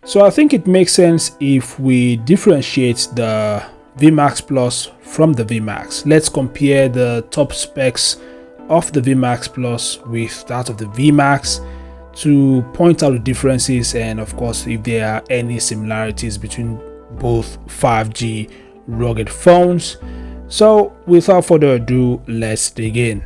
So I think it makes sense if we differentiate the V Max Plus from the V Max. Let's compare the top specs of the V Max Plus with that of the V Max to point out the differences, and of course if there are any similarities between both 5G rugged phones. So without further ado, let's dig in.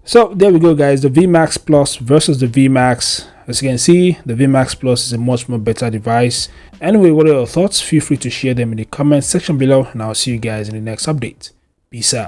So there we go, guys, the V Max Plus versus the V Max. As you can see, the V Max Plus is a much more better device. Anyway, what are your thoughts? Feel free to share them in the comment section below, and I'll see you guys in the next update. Peace out.